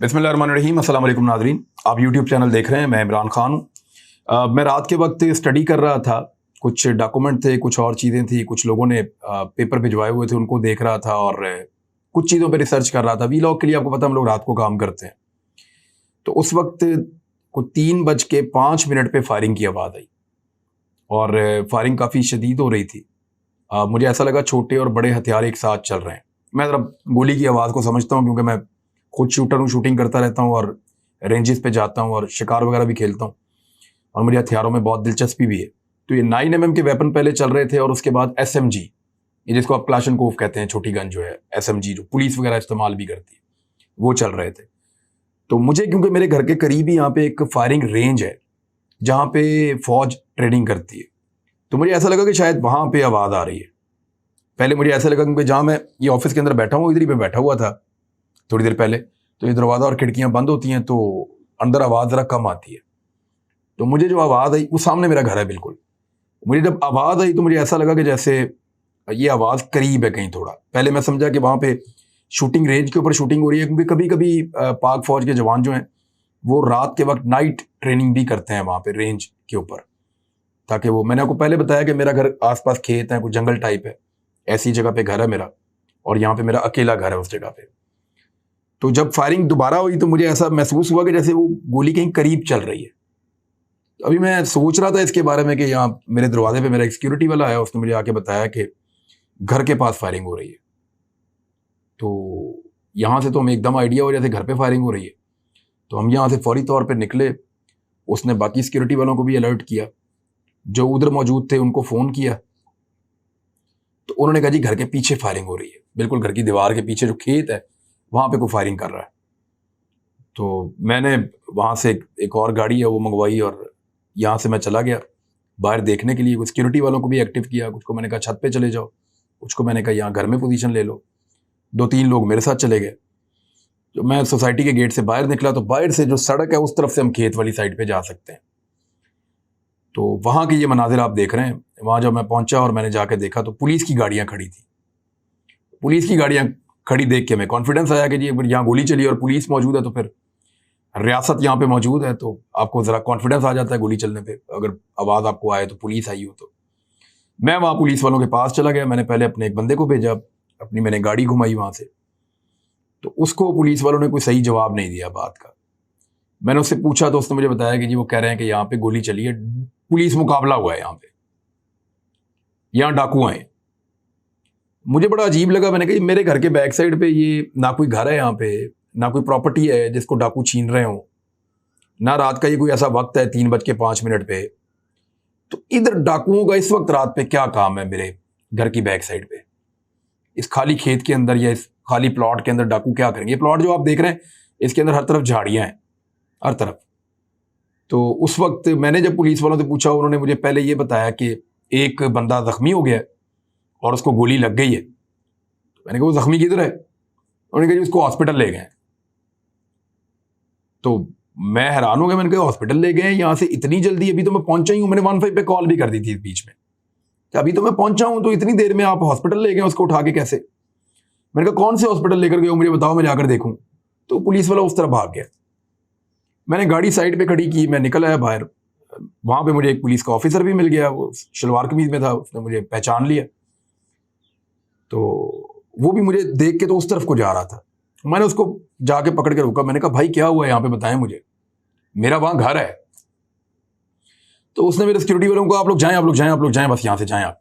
बिस्मिल्लाहिर्रहमानिर्रहीम। अस्सलाम वालेकुम नाज़रीन, आप यूट्यूब चैनल देख रहे हैं। मैं इमरान खान हूँ। मैं रात के वक्त स्टडी कर रहा था। कुछ डॉक्यूमेंट थे, कुछ और चीज़ें थी, कुछ लोगों ने पेपर भिजवाए हुए थे, उनको देख रहा था और कुछ चीज़ों पे रिसर्च कर रहा था। वीलॉग के लिए आपको पता हम लोग रात को काम करते हैं। तो उस वक्त को 3:05 पे फायरिंग की आवाज़ आई और फायरिंग काफ़ी शदीद हो रही थी। मुझे ऐसा लगा छोटे और बड़े हथियार एक साथ चल रहे हैं। मैं ज़रा गोली की आवाज़ को समझता हूँ क्योंकि मैं खुद शूटर हूँ, शूटिंग करता रहता हूँ और रेंजेस पे जाता हूँ और शिकार वगैरह भी खेलता हूँ और मुझे हथियारों में बहुत दिलचस्पी भी है। तो ये 9mm के वेपन पहले चल रहे थे और उसके बाद SMG, ये जिसको आप क्लाशनकोव कहते हैं, छोटी गन जो है, SMG जो पुलिस वगैरह इस्तेमाल भी करती है, वो चल रहे थे। तो मुझे, क्योंकि मेरे घर के करीब ही यहाँ पे एक फायरिंग रेंज है जहाँ पे फौज ट्रेनिंग करती है, तो मुझे ऐसा लगा कि शायद वहाँ पे आवाज़ आ रही है। पहले मुझे ऐसा लगा क्योंकि जहाँ मैं ये ऑफिस के अंदर बैठा हूँ, इधर ही पे बैठा हुआ था थोड़ी देर पहले, तो ये दरवाज़ा और खिड़कियाँ बंद होती हैं तो अंदर आवाज़ ज़रा कम आती है। तो मुझे जो आवाज़ आई, वो सामने मेरा घर है बिल्कुल, मुझे जब आवाज़ आई तो मुझे ऐसा लगा कि जैसे ये आवाज़ करीब है कहीं थोड़ा। पहले मैं समझा कि वहाँ पे शूटिंग रेंज के ऊपर शूटिंग हो रही है, क्योंकि कभी कभी पाक फौज के जवान जो हैं वो रात के वक्त नाइट ट्रेनिंग भी करते हैं वहाँ पे रेंज के ऊपर, ताकि वो, मैंने आपको पहले बताया कि मेरा घर आसपास खेत है, कुछ जंगल टाइप है, ऐसी जगह पे घर है मेरा और यहाँ पे मेरा अकेला घर है उस जगह पे। तो जब फायरिंग दोबारा हुई तो मुझे ऐसा महसूस हुआ कि जैसे वो गोली कहीं करीब चल रही है। तो अभी मैं सोच रहा था इसके बारे में कि यहाँ मेरे दरवाजे पे मेरा एक सिक्योरिटी वाला है, उसने मुझे आके बताया कि घर के पास फायरिंग हो रही है। तो यहाँ से तो हमें एकदम आइडिया हो जैसे घर पे फायरिंग हो रही है। तो हम यहाँ से फौरी तौर पर निकले। उसने बाकी सिक्योरिटी वालों को भी अलर्ट किया, जो उधर मौजूद थे उनको फ़ोन किया। तो उन्होंने कहा जी घर के पीछे फायरिंग हो रही है, बिल्कुल घर की दीवार के पीछे जो खेत है वहाँ पे कोई फायरिंग कर रहा है। तो मैंने वहाँ से एक और गाड़ी है वो मंगवाई और यहाँ से मैं चला गया बाहर देखने के लिए। कुछ सिक्योरिटी वालों को भी एक्टिव किया, कुछ को मैंने कहा छत पे चले जाओ, कुछ को मैंने कहा यहाँ घर में पोजीशन ले लो। 2-3 लोग मेरे साथ चले गए। तो मैं सोसाइटी के गेट से बाहर निकला तो बाहर से जो सड़क है उस तरफ से हम खेत वाली साइड पे जा सकते हैं। तो वहाँ के ये मनाजिर आप देख रहे हैं। वहाँ जब मैं पहुँचा और मैंने जाके देखा तो पुलिस की गाड़ियाँ खड़ी थी। पुलिस की गाड़ियाँ खड़ी देख के मैं कॉन्फिडेंस आया कि जी अगर यहाँ गोली चली और पुलिस मौजूद है तो फिर रियासत यहाँ पे मौजूद है, तो आपको ज़रा कॉन्फिडेंस आ जाता है गोली चलने पे, अगर आवाज़ आपको आए तो पुलिस आई हो। तो मैं वहाँ पुलिस वालों के पास चला गया। मैंने पहले अपने एक बंदे को भेजा, अपनी मैंने गाड़ी घुमाई वहाँ से, तो उसको पुलिस वालों ने कोई सही जवाब नहीं दिया बात का। मैंने उससे पूछा तो उसने मुझे बताया कि जी वो कह रहे हैं कि यहाँ पे गोली चली है, पुलिस मुकाबला हुआ है यहाँ पे, यहाँ डाकू आए। मुझे बड़ा अजीब लगा। मैंने कहा मेरे घर के बैक साइड पे ये ना कोई घर है यहाँ पे, ना कोई प्रॉपर्टी है जिसको डाकू छीन रहे हो, ना रात का ये कोई ऐसा वक्त है 3:05 पे। तो इधर डाकुओं का इस वक्त रात पे क्या काम है मेरे घर की बैक साइड पे, इस खाली खेत के अंदर या इस खाली प्लॉट के अंदर डाकू क्या करेंगे? ये प्लॉट जो आप देख रहे हैं इसके अंदर हर तरफ झाड़ियां हैं, हर तरफ। तो उस वक्त मैंने जब पुलिस वालों से पूछा, उन्होंने मुझे पहले ये बताया कि एक बंदा जख्मी हो गया है और उसको गोली लग गई है। तो मैंने कहा वो जख्मी किधर है? उन्होंने कहा जी उसको हॉस्पिटल ले गए। तो मैं हैरान हो गया। मैंने कहा हॉस्पिटल ले गए यहाँ से इतनी जल्दी? अभी तो मैं पहुंचा ही हूँ। मैंने 15 पे कॉल भी कर दी थी इस बीच में, तो अभी तो मैं पहुंचा हूँ, तो इतनी देर में आप हॉस्पिटल ले गए उसको उठा के कैसे? मैंने कहा कौन से हॉस्पिटल लेकर गए हो, मुझे बताओ, मैं जाकर देखूं। तो पुलिस वाला उस तरफ भाग गया। मैंने गाड़ी साइड पे खड़ी की, मैं निकल आया बाहर। वहां पे मुझे एक पुलिस का ऑफिसर भी मिल गया, वो शलवार कमीज में था, उसने मुझे पहचान लिया। तो वो भी मुझे देख के तो उस तरफ को जा रहा था। मैंने उसको जाके पकड़ के रोका। मैंने कहा भाई क्या हुआ है यहाँ पे, बताएं मुझे, मेरा वहां घर है। तो उसने मेरे सिक्योरिटी वालों को आप लोग जाएं, आप लोग जाएं, आप लोग जाएं, बस यहाँ से जाएं आप।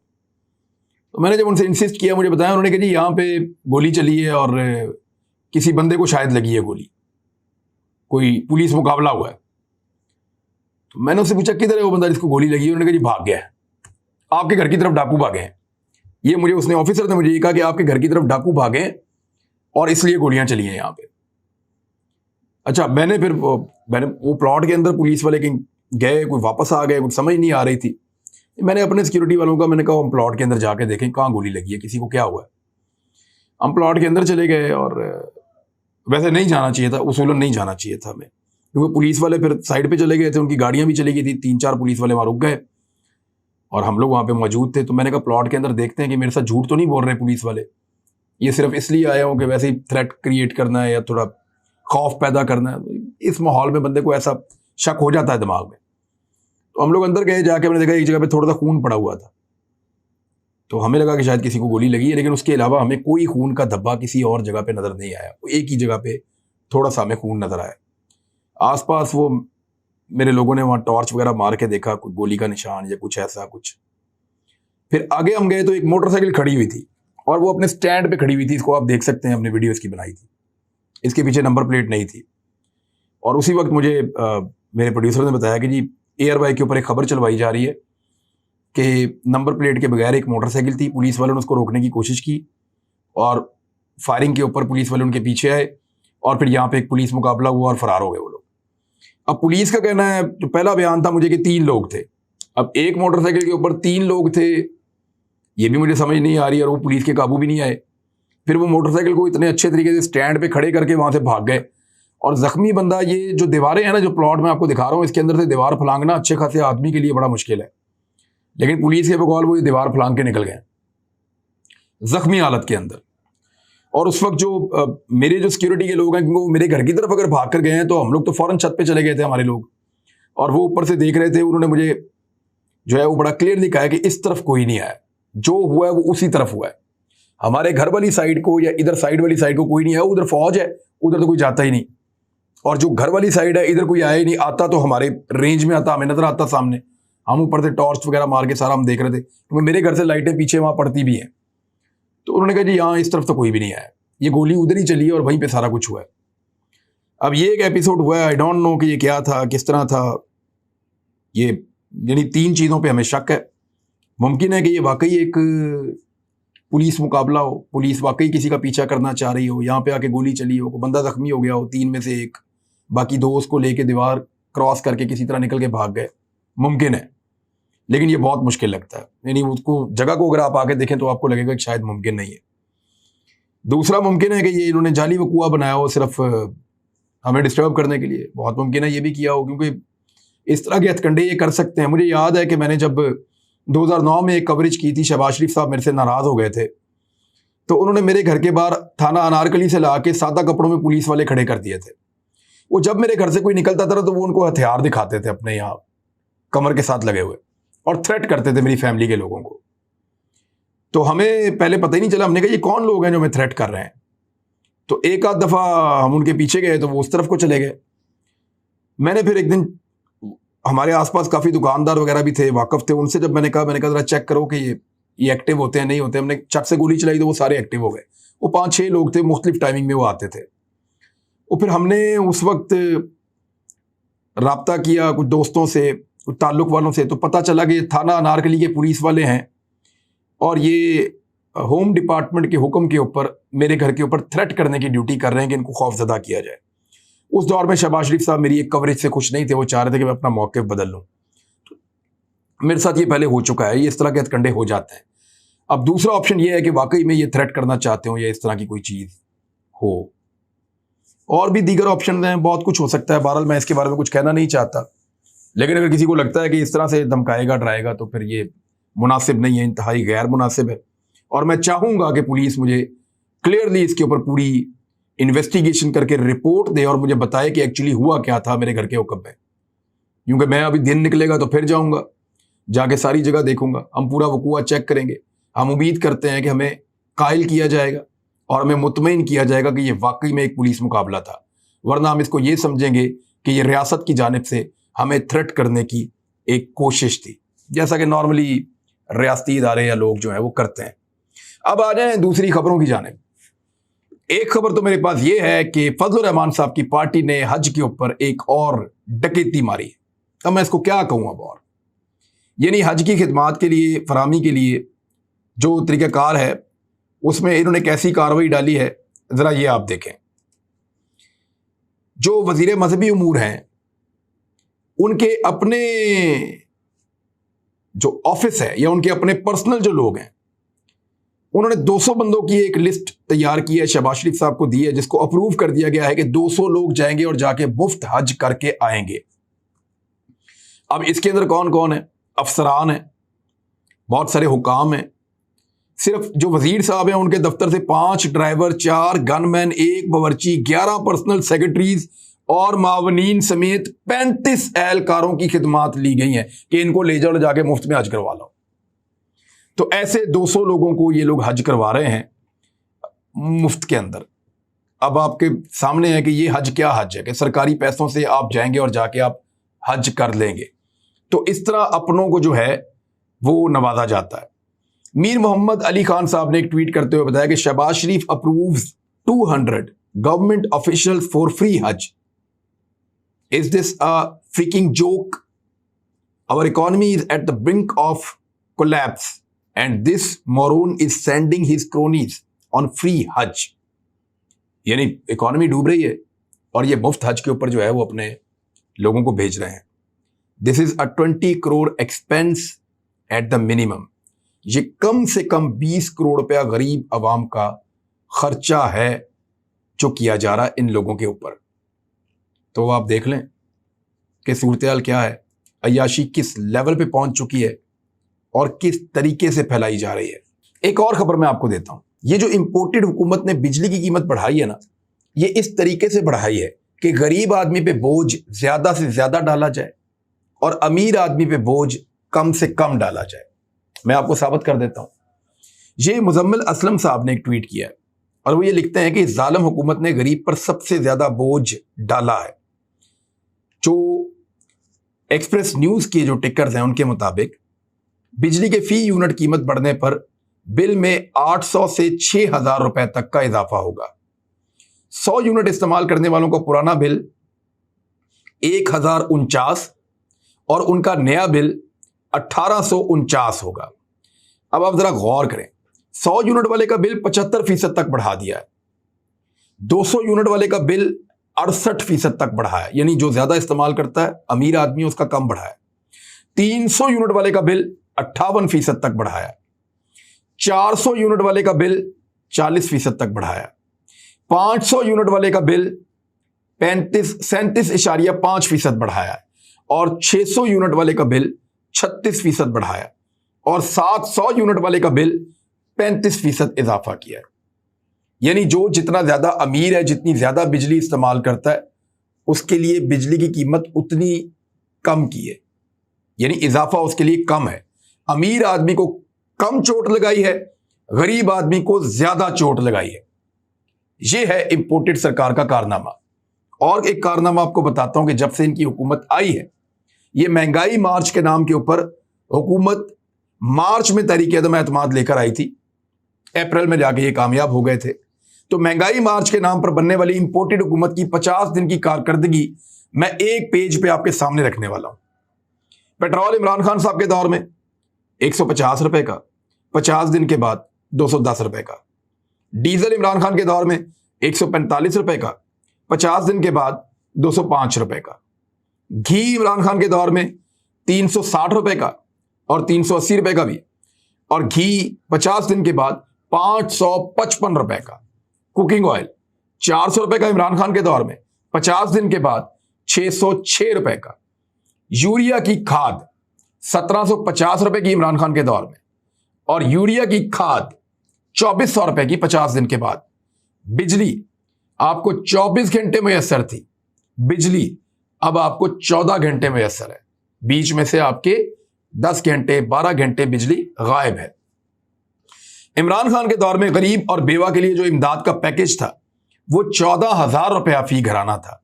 तो मैंने जब उनसे इंसिस्ट किया, मुझे बताया, उन्होंने कहा जी यहाँ पे गोली चली है और किसी बंदे को शायद लगी है गोली, कोई पुलिस मुकाबला हुआ है। तो मैंने उससे पूछा किधर है वो बंदा जिसको गोली लगी है? उन्होंने कहा जी भाग गया है, आपके घर की तरफ डाकू भागे हैं। ये मुझे उसने ऑफिसर ने मुझे ये कहा कि आपके घर की तरफ डाकू भागे और इसलिए गोलियां चली हैं यहाँ पे। अच्छा, मैंने वो प्लॉट के अंदर पुलिस वाले कहीं गए, कोई वापस आ गए, कुछ समझ नहीं आ रही थी। मैंने अपने सिक्योरिटी वालों का, मैंने कहा हम प्लॉट के अंदर जाके देखें कहाँ गोली लगी है, किसी को क्या हुआ है। हम प्लॉट के अंदर चले गए और वैसे नहीं जाना चाहिए था, उसूलन नहीं जाना चाहिए था हमें, क्योंकि पुलिस वाले फिर साइड पे चले गए थे, उनकी गाड़ियां भी चली गई थी। 3-4 पुलिस वाले वहां रुक गए और हम लोग वहां पे मौजूद थे। तो मैंने कहा प्लॉट के अंदर देखते हैं कि मेरे साथ झूठ तो नहीं बोल रहे पुलिस वाले, ये सिर्फ इसलिए आए हो कि वैसे ही थ्रेट क्रिएट करना है या थोड़ा खौफ पैदा करना, इस माहौल में बंदे को ऐसा शक हो जाता है दिमाग में। तो हम लोग अंदर गए, जाके मैंने देखा एक जगह पे थोड़ा सा खून पड़ा हुआ था, तो हमें लगा कि शायद किसी को गोली लगी है, लेकिन उसके अलावा हमें कोई खून का धब्बा किसी और जगह पे नजर नहीं आया। एक ही जगह पे थोड़ा सा हमें खून नजर आया। आसपास वो मेरे लोगों ने वहाँ टॉर्च वगैरह मार के देखा, कोई गोली का निशान या कुछ ऐसा कुछ। फिर आगे हम गए तो एक मोटरसाइकिल खड़ी हुई थी, और वो अपने स्टैंड पे खड़ी हुई थी। इसको आप देख सकते हैं, अपने वीडियो इसकी बनाई थी। इसके पीछे नंबर प्लेट नहीं थी। और उसी वक्त मुझे मेरे प्रोड्यूसर ने बताया कि जी एयरवाई के ऊपर एक खबर चलवाई जा रही है कि नंबर प्लेट के बगैर एक मोटरसाइकिल थी, पुलिस वालों ने उसको रोकने की कोशिश की और फायरिंग के ऊपर पुलिस वाले उनके पीछे आए, और फिर यहाँ पे एक पुलिस मुकाबला हुआ और फरार हो गए वो लोग। अब पुलिस का कहना है, जो पहला बयान था मुझे, कि 3 लोग थे। अब एक मोटरसाइकिल के ऊपर 3 लोग थे, ये भी मुझे समझ नहीं आ रही, और वो पुलिस के काबू भी नहीं आए। फिर वो मोटरसाइकिल को इतने अच्छे तरीके से स्टैंड पे खड़े करके वहां से भाग गए। और जख्मी बंदा, ये जो दीवारें हैं ना, जो प्लॉट में आपको दिखा रहा हूँ, इसके अंदर से दीवार फलांगना अच्छे खासे आदमी के लिए बड़ा मुश्किल है, लेकिन पुलिस के बकौल वो ये दीवार फलांग के निकल गए जख्मी हालत के अंदर। और उस वक्त जो मेरे जो सिक्योरिटी के लोग हैं, क्योंकि वो मेरे घर की तरफ अगर भाग कर गए हैं, तो हम लोग तो फौरन छत पे चले गए थे हमारे लोग, और वो ऊपर से देख रहे थे। उन्होंने मुझे जो है वो बड़ा क्लियरली कहा कि इस तरफ कोई नहीं आया, जो हुआ है वो उसी तरफ हुआ है। हमारे घर वाली साइड को या इधर साइड वाली साइड को कोई नहीं आया, उधर फौज है, उधर तो कोई जाता ही नहीं। और जो घर वाली साइड है, इधर कोई आया ही नहीं, आता तो हमारे रेंज में आता, हमें नजर आता सामने। हम ऊपर से टॉर्च वगैरह मार के सारा हम देख रहे थे, क्योंकि मेरे घर से लाइटें पीछे वहां पड़ती भी हैं। तो उन्होंने कहा जी यहाँ इस तरफ तो कोई भी नहीं आया, ये गोली उधर ही चली है और वहीं पे सारा कुछ हुआ है। अब ये एक एपिसोड हुआ है, आई डोंट नो कि ये क्या था, किस तरह था ये। यानी 3 चीज़ों पे हमें शक है। मुमकिन है कि ये वाकई एक पुलिस मुकाबला हो, पुलिस वाकई किसी का पीछा करना चाह रही हो, यहाँ पे आके गोली चली हो, बंदा जख्मी हो गया हो, 3 में से 1, बाकी 2 उसको लेके दीवार क्रॉस करके किसी तरह निकल के भाग गए। मुमकिन है, लेकिन ये बहुत मुश्किल लगता है। यानी उसको जगह को अगर आप आके देखें तो आपको लगेगा कि शायद मुमकिन नहीं है। दूसरा मुमकिन है कि ये इन्होंने जाली वकुआ बनाया हो सिर्फ हमें डिस्टर्ब करने के लिए। बहुत मुमकिन है ये भी किया हो, क्योंकि इस तरह के हथकंडे ये कर सकते हैं। मुझे याद है कि मैंने जब 2009 में एक कवरेज की थी, शहबाज शरीफ साहब मेरे से नाराज हो गए थे, तो उन्होंने मेरे घर के बाहर थाना अनारकली से ला के सादा कपड़ों में पुलिस वाले खड़े कर दिए थे। वो जब मेरे घर से कोई निकलता था तो वो उनको हथियार दिखाते थे अपने यहाँ कमर के साथ लगे हुए, और थ्रेट करते थे मेरी फैमिली के लोगों को। तो हमें पहले पता ही नहीं चला, हमने कहा ये कौन लोग हैं जो हमें थ्रेट कर रहे हैं। तो एक आध दफा हम उनके पीछे गए तो वो उस तरफ को चले गए। मैंने फिर एक दिन, हमारे आसपास काफी दुकानदार वगैरह भी थे, वाकफ थे, उनसे जब मैंने कहा जरा चेक करो कि ये एक्टिव होते हैं नहीं होते। हमने चक से गोली चलाई तो वो सारे एक्टिव हो गए। वो 5-6 लोग थे, मुख्तलिफ टाइमिंग में वो आते थे। वो फिर हमने उस वक्त राब्ता किया कुछ दोस्तों से, कुछ ताल्लुक वालों से, तो पता चला कि थाना अनारकली के पुलिस वाले हैं, और ये होम डिपार्टमेंट के हुक्म के ऊपर मेरे घर के ऊपर थ्रेट करने की ड्यूटी कर रहे हैं कि इनको खौफजदा किया जाए। उस दौर में शहबाज शरीफ साहब मेरी एक कवरेज से खुश नहीं थे, वो चाह रहे थे कि मैं अपना मौक़िफ़ बदल लूँ। मेरे साथ ये पहले हो चुका है, ये इस तरह के हथकंडे हो जाते हैं। अब दूसरा ऑप्शन ये है कि वाकई में ये थ्रेट करना चाहते हो या इस तरह की कोई चीज़ हो। और भी दीगर ऑप्शन हैं, बहुत कुछ हो सकता है। बहरहाल मैं इसके बारे में कुछ कहना नहीं चाहता, लेकिन अगर किसी को लगता है कि इस तरह से धमकाएगा डराएगा तो फिर ये मुनासिब नहीं है, इंतहाई गैर मुनासिब है। और मैं चाहूँगा कि पुलिस मुझे क्लियरली इसके ऊपर पूरी इन्वेस्टिगेशन करके रिपोर्ट दे और मुझे बताए कि एक्चुअली हुआ क्या था मेरे घर के हुक्म में। क्योंकि मैं अभी दिन निकलेगा तो फिर जाऊँगा, जाके सारी जगह देखूंगा, हम पूरा वकूआ चेक करेंगे। हम उम्मीद करते हैं कि हमें कायल किया जाएगा और हमें मुतमईन किया जाएगा कि ये वाकई में एक पुलिस मुकाबला था, वरना हम इसको ये समझेंगे कि ये रियासत की जानिब से हमें थ्रेट करने की एक कोशिश थी, जैसा कि नॉर्मली रियासती इदारे या लोग जो हैं वो करते हैं। अब आ जाएं दूसरी खबरों की जानिब। एक खबर तो मेरे पास ये है कि फजलुर रहमान साहब की पार्टी ने हज के ऊपर एक और डकैती मारी। अब मैं इसको क्या कहूँ अब, और यानी हज की खिदमात के लिए, फराहमी के लिए जो तरीक़ाकार है उसमें इन्होंने कैसी कार्रवाई डाली है, ज़रा ये आप देखें। जो वज़ीर मजहबी उमूर हैं उनके अपने जो ऑफिस है या उनके अपने पर्सनल जो लोग हैं, उन्होंने 200 बंदों की एक लिस्ट तैयार की है, शहबाज शरीफ साहब को दी है, जिसको अप्रूव कर दिया गया है कि 200 लोग जाएंगे और जाके मुफ्त हज करके आएंगे। अब इसके अंदर कौन कौन है? अफसरान हैं, बहुत सारे हुकाम हैं, सिर्फ जो वजीर साहब हैं उनके दफ्तर से 5 ड्राइवर, 4 गनमैन, 1 बावर्ची, 11 पर्सनल सेक्रेटरीज और मावनीन समेत 35 एहलकारों की खिदमात ली गई हैं कि इनको ले जाओ, जाके मुफ्त में हज करवा लो। तो ऐसे 200 लोगों को ये लोग हज करवा रहे हैं मुफ्त के अंदर। अब आपके सामने है कि ये हज क्या हज है कि सरकारी पैसों से आप जाएंगे और जाके आप हज कर लेंगे। तो इस तरह अपनों को जो है वो नवाजा जाता है। मीर मोहम्मद अली खान साहब ने एक ट्वीट करते हुए बताया कि Shehbaz Sharif approves 200 government officials for free Hajj. Is this a freaking joke? Our economy is at the brink of collapse and this moron is sending his cronies on free Hajj. यानी इकोनॉमी डूब रही है और ये मुफ्त हज के ऊपर जो है वो अपने लोगों को भेज रहे हैं। This is a 20 crore expense at the minimum. ये कम से कम 20 करोड़ रुपया गरीब आवाम का खर्चा है जो किया जा रहा है इन लोगों के ऊपर। तो आप देख लें कि सूरत हाल क्या है, अय्याशी किस लेवल पे पहुंच चुकी है और किस तरीके से फैलाई जा रही है। एक और खबर मैं आपको देता हूं। ये जो इंपोर्टेड हुकूमत ने बिजली की कीमत बढ़ाई है ना, ये इस तरीके से बढ़ाई है कि गरीब आदमी पे बोझ ज्यादा से ज्यादा डाला जाए और अमीर आदमी पे बोझ कम से कम डाला जाए। मैं आपको साबित कर देता हूं। ये मुजम्मिल असलम साहब ने एक ट्वीट किया है और वो ये लिखते हैं कि जालिम हुकूमत ने गरीब पर सबसे ज्यादा बोझ डाला है। जो एक्सप्रेस न्यूज के जो टिकर्स हैं उनके मुताबिक बिजली के फी यूनिट कीमत बढ़ने पर बिल में 800 से 6000 रुपए तक का इजाफा होगा। 100 यूनिट इस्तेमाल करने वालों का पुराना बिल 1049 और उनका नया बिल 1849 होगा। अब आप जरा गौर करें, 100 यूनिट वाले का बिल 75% तक बढ़ा दिया है, 200 यूनिट वाले का बिल 68% तक बढ़ा है, यानी जो ज्यादा इस्तेमाल करता है अमीर आदमी उसका कम बढ़ा है। 300 यूनिट वाले का बिल 58% तक बढ़ाया, 400 यूनिट वाले का बिल 40% तक बढ़ाया, 500 यूनिट वाले का बिल 37.5% बढ़ाया और 600 यूनिट वाले का बिल 36% बढ़ाया और 700 यूनिट वाले का बिल 35% इजाफा किया है। यानी जो जितना ज्यादा अमीर है, जितनी ज्यादा बिजली इस्तेमाल करता है, उसके लिए बिजली की कीमत उतनी कम की है, यानी इजाफा उसके लिए कम है। अमीर आदमी को कम चोट लगाई है, गरीब आदमी को ज्यादा चोट लगाई है। यह है इंपोर्टेड सरकार का कारनामा। और एक कारनामा आपको बताता हूं कि जब से इनकी हुकूमत आई है, यह महंगाई मार्च के नाम के ऊपर हुकूमत मार्च में तहरीक अदम एतमाद लेकर आई थी, अप्रैल में जाके ये कामयाब हो गए थे। तो महंगाई मार्च के नाम पर बनने वाली इंपोर्टेड हुकूमत की 50 दिन की कारकर्दगी मैं एक पेज पे आपके सामने रखने वाला हूं। पेट्रोल इमरान खान साहब के दौर में 150 रुपए का, 50 दिन के बाद 210 रुपए का। डीजल इमरान खान के दौर में 145 रुपए का, 50 दिन के बाद 205 रुपए का। घी इमरान खान के दौर में 360 रुपए का और 380 रुपए का भी, और घी 50 दिन के बाद 555 रुपए का। कुकिंग ऑयल 400 रुपए का इमरान खान के दौर में, 50 दिन के बाद 606 रुपए का। यूरिया की खाद 1750 रुपए की इमरान खान के दौर में, और यूरिया की खाद 2400 रुपए की 50 दिन के बाद। बिजली आपको 24 घंटे मैसर थी, बिजली अब आपको 14 घंटे मैसर है। बीच में से आपके 10 घंटे 12 घंटे बिजली गायब है। इमरान खान के दौर में गरीब और बेवा के लिए जो इमदाद का पैकेज था वो 14,000 रुपया फी घराना था,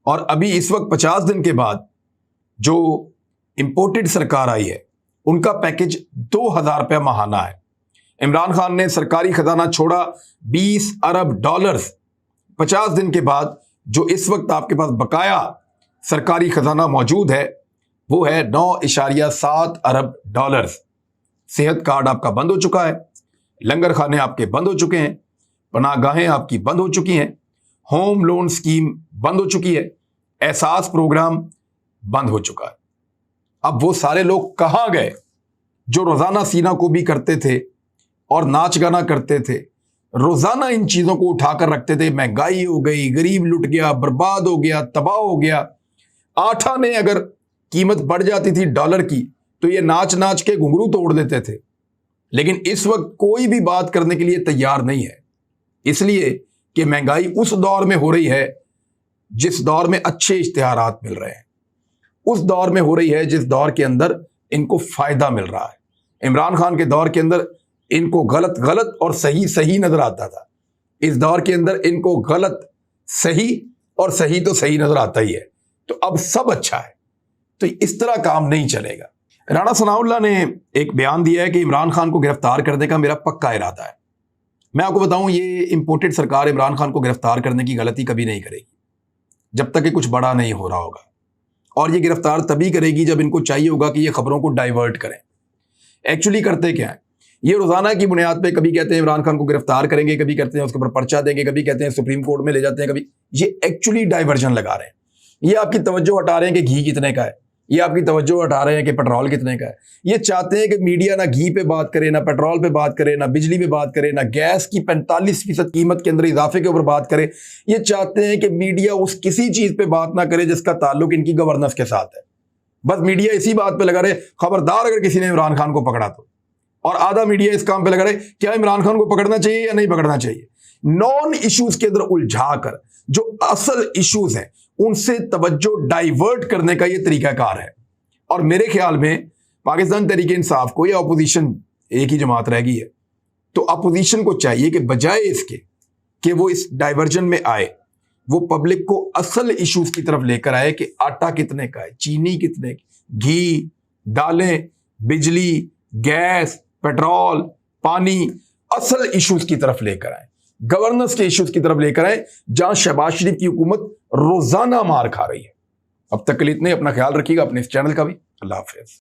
और अभी इस वक्त 50 दिन के बाद जो इंपोर्टेड सरकार आई है उनका पैकेज 2,000 रुपया माहाना है। इमरान खान ने सरकारी खजाना छोड़ा 20 अरब डॉलर्स। 50 दिन के बाद जो इस वक्त आपके पास बकाया सरकारी खजाना मौजूद है वो है 9.7 अरब डॉलर्स। सेहत कार्ड आपका बंद हो चुका है, लंगर खाने आपके बंद हो चुके हैं, पनाहगाहें आपकी बंद हो चुकी हैं, होम लोन स्कीम बंद हो चुकी है, एहसास प्रोग्राम बंद हो चुका है। अब वो सारे लोग कहां गए जो रोजाना सीना को भी करते थे और नाच गाना करते थे, रोजाना इन चीजों को उठाकर रखते थे। महंगाई हो गई, गरीब लुट गया, बर्बाद हो गया, तबाह हो गया। आटा ने अगर कीमत बढ़ जाती थी डॉलर की तो ये नाच नाच के घुंघरू तोड़ देते थे। लेकिन इस वक्त कोई भी बात करने के लिए तैयार नहीं है, इसलिए कि महंगाई उस दौर में हो रही है जिस दौर में अच्छे इश्तिहारात मिल रहे हैं, उस दौर में हो रही है जिस दौर के अंदर इनको फायदा मिल रहा है। इमरान खान के दौर के अंदर इनको गलत गलत और सही सही नजर आता था, इस दौर के अंदर इनको गलत सही और सही तो सही नजर आता ही है। तो अब सब अच्छा है, तो इस तरह काम नहीं चलेगा। राणा सनाउल्लाह ने एक बयान दिया है कि इमरान खान को गिरफ्तार करने का मेरा पक्का इरादा है। मैं आपको बताऊं, ये इंपोर्टेड सरकार इमरान खान को गिरफ्तार करने की गलती कभी नहीं करेगी जब तक कि कुछ बड़ा नहीं हो रहा होगा, और ये गिरफ्तार तभी करेगी जब इनको चाहिए होगा कि ये खबरों को डाइवर्ट करें। एक्चुअली करते क्या है, ये रोजाना की बुनियाद पे कभी कहते हैं इमरान खान को गिरफ्तार करेंगे, कभी कहते हैं उसके ऊपर पर्चा देंगे, कभी कहते हैं सुप्रीम कोर्ट में ले जाते हैं, कभी ये एक्चुअली डाइवर्जन लगा रहे हैं। ये आपकी तवज्जो हटा रहे हैं कि घी कितने का है, ये आपकी तवज्जो हटा रहे हैं कि पेट्रोल कितने का है। ये चाहते हैं कि मीडिया ना घी पे बात करे, ना पेट्रोल पे बात करे, ना बिजली पे बात करे, ना गैस की 45% कीमत के अंदर इजाफे के ऊपर बात करे। ये चाहते हैं कि मीडिया उस किसी चीज पे बात ना करे जिसका ताल्लुक इनकी गवर्नेंस के साथ है। बस मीडिया इसी बात पे लगा रहे, खबरदार अगर किसी ने इमरान खान को पकड़ा तो, और आधा मीडिया इस काम पे लगा रहे क्या इमरान खान को पकड़ना चाहिए या नहीं पकड़ना चाहिए। नॉन इश्यूज के अंदर उलझा कर जो असल इश्यूज हैं उनसे तवज्जो डाइवर्ट करने का यह तरीकाकार है। और मेरे ख्याल में पाकिस्तान तहरीक इंसाफ को या अपोजिशन एक ही जमात रह गई है, तो अपोजिशन को चाहिए कि बजाय इसके कि वो इस डाइवर्जन में आए, वो पब्लिक को असल इश्यूज की तरफ लेकर आए कि आटा कितने का है, चीनी कितने की, घी, दालें, बिजली, गैस, पेट्रोल, पानी, असल इश्यूज की तरफ लेकर आए, गवर्नेंस के इश्यूज की तरफ लेकर आए, जहां शहबाज शरीफ की हुकूमत रोजाना मार खा रही है। अब तक के लिए इतने, अपना ख्याल रखिएगा, अपने इस चैनल का भी। अल्लाह हाफिज।